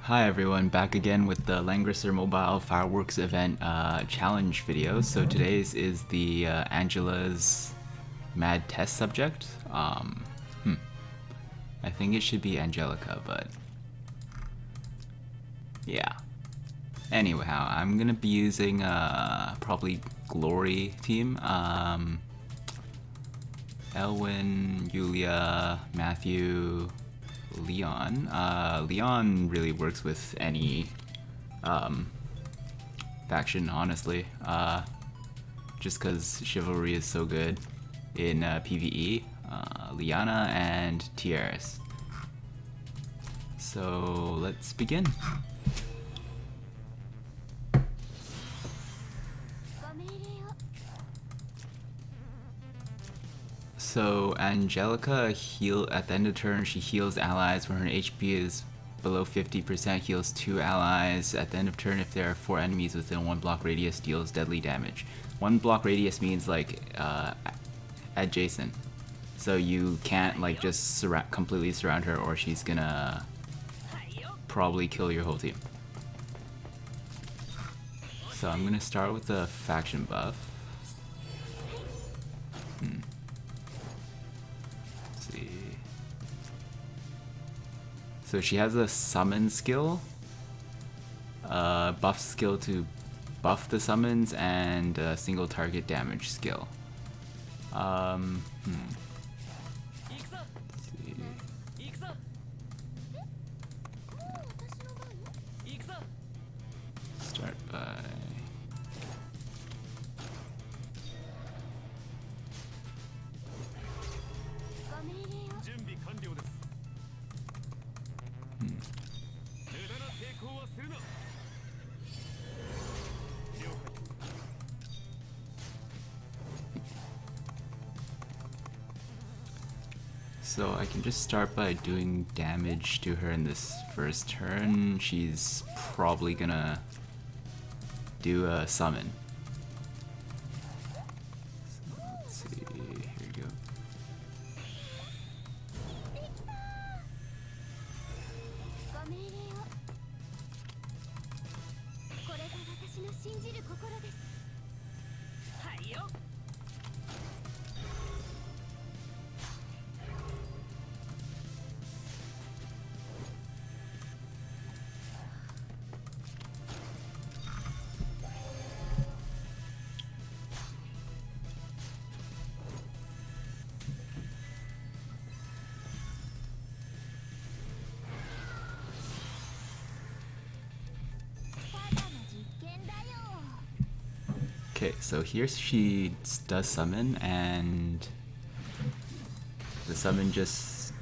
Hi everyone, back again with the Langrisser Mobile Fireworks event challenge video. So today's is the Angela's mad test subject. I think it should be Angelica, but yeah. Anyhow, I'm gonna be using probably Glory team. Elwin, Yulia, Matthew, Leon. Leon really works with any faction, honestly. Just because Chivalry is so good in PvE. Liana and Tierras. So let's begin. So Angelica at the end of turn, she heals allies when her HP is below 50%, heals 2 allies. At the end of turn, if there are 4 enemies within 1 block radius, deals deadly damage. 1 block radius means like adjacent. So you can't like just completely surround her, or she's gonna probably kill your whole team. So I'm gonna start with the faction buff. So she has a summon skill, buff skill to buff the summons, and a single target damage skill. Let's see. Start by... So I can just start by doing damage to her in this first turn. She's probably gonna do a summon. So let's see, here we go. Okay, so here she does summon, and the summon just...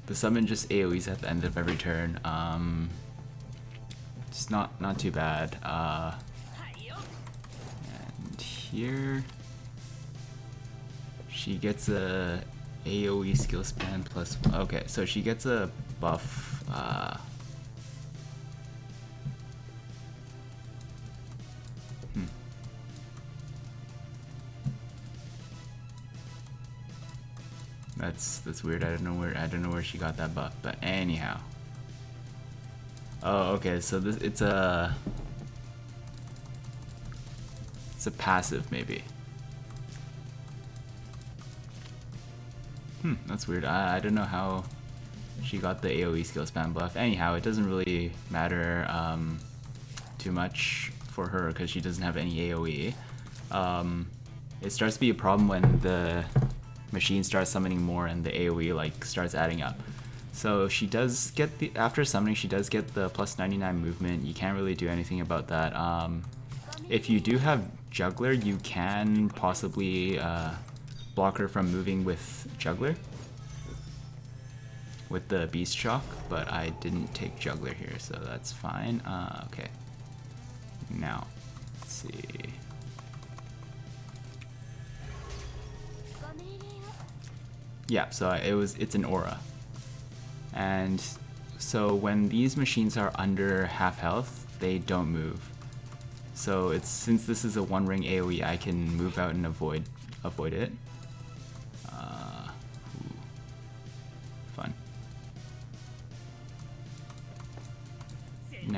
The summon just AoEs at the end of every turn. It's not too bad. And here she gets a AoE skill span plus... Okay, so she gets a buff. That's weird. I don't know where she got that buff, but anyhow. Oh, okay. So it's a passive maybe. That's weird. I don't know how she got the AoE skill spam buff. Anyhow, it doesn't really matter too much for her because she doesn't have any AoE. It starts to be a problem when the machine starts summoning more and the AoE like starts adding up. So she does get after summoning, she does get the plus 99 movement. You can't really do anything about that. If you do have Juggler, you can possibly block her from moving with Juggler, with the Beast Shock, but I didn't take Juggler here, so that's fine. Okay. Now, let's see. Yeah, so it's an aura. And so when these machines are under half health, they don't move. So since this is a one ring AoE, I can move out and avoid it.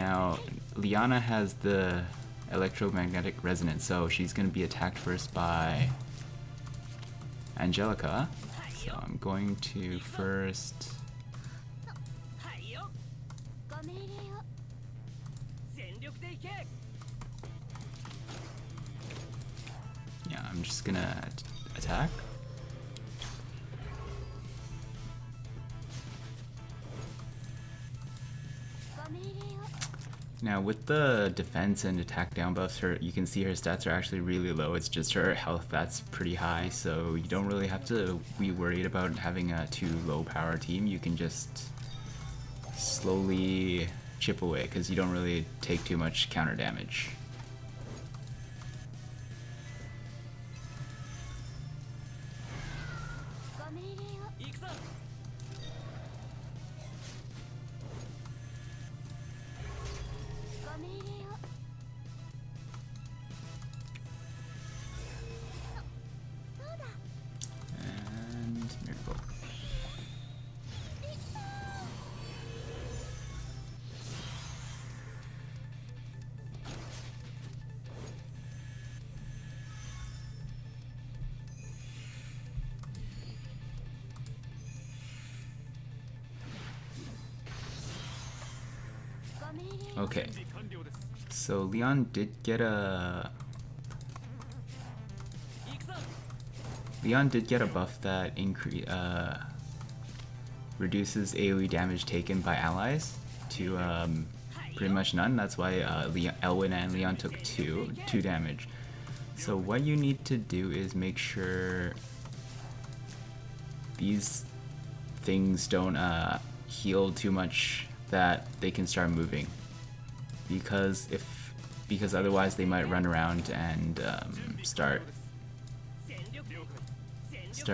Now, Liana has the electromagnetic resonance, so she's going to be attacked first by Angelica. So I'm going to first... Yeah, I'm just gonna attack. Now with the defense and attack down buffs, you can see her stats are actually really low. It's just her health that's pretty high, so you don't really have to be worried about having a too low power team. You can just slowly chip away because you don't really take too much counter damage. Okay, so Leon did get a buff that reduces AoE damage taken by allies to pretty much none. That's why Elwyn and Leon took two damage. So what you need to do is make sure these things don't heal too much that they can start moving. Because otherwise they might run around and start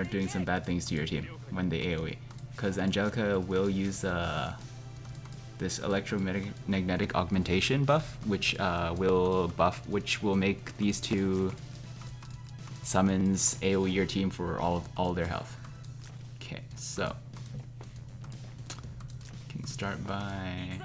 doing some bad things to your team when they AoE. Because Angelica will use this electromagnetic augmentation buff, which will make these two summons AoE your team for all their health. Okay, so you can start by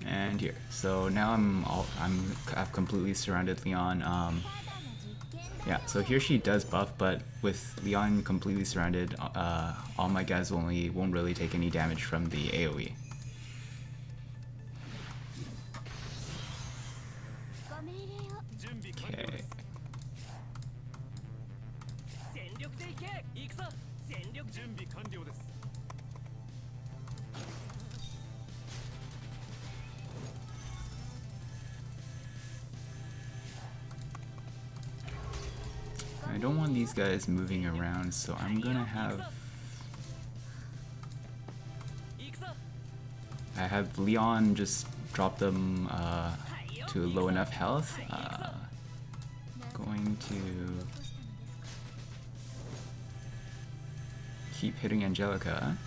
and here. So now I've completely surrounded Leon. Yeah, so here she does buff, but with Leon completely surrounded, all my guys won't really take any damage from the AoE. Okay. I don't want these guys moving around, so I'm gonna have Leon just drop them to low enough health. Going to keep hitting Angelica.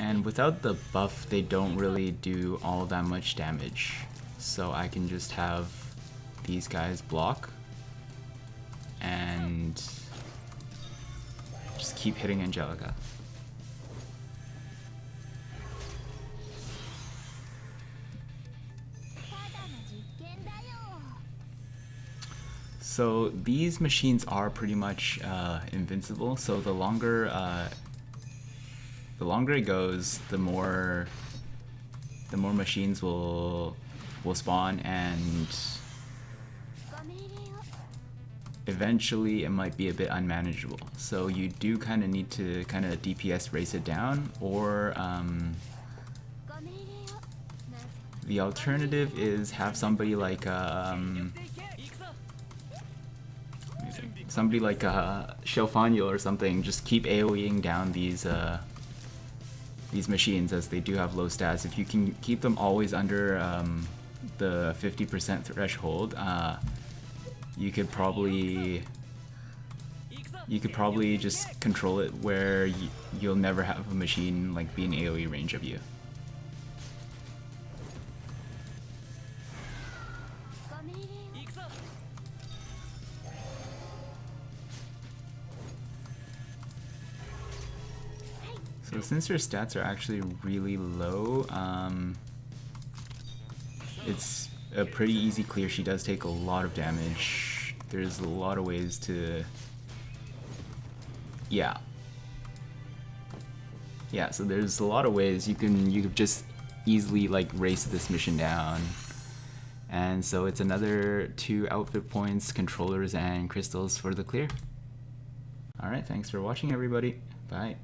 And without the buff, they don't really do all that much damage. So I can just have these guys block and just keep hitting Angelica. So these machines are pretty much invincible. So the longer it goes, the more machines will spawn, and eventually it might be a bit unmanageable. So you do kind of need to kind of DPS race it down, or the alternative is have somebody like Shelfanyo or something just keep AoEing down these machines, as they do have low stats. If you can keep them always under the 50% threshold, you could probably just control it where you'll never have a machine like be in AoE range of you. So since her stats are actually really low, it's a pretty easy clear. She does take a lot of damage. There's a lot of ways to... Yeah, so there's a lot of ways you could just easily like race this mission down. And so it's another 2 outfit points, controllers, and crystals for the clear. Alright, thanks for watching everybody. Bye.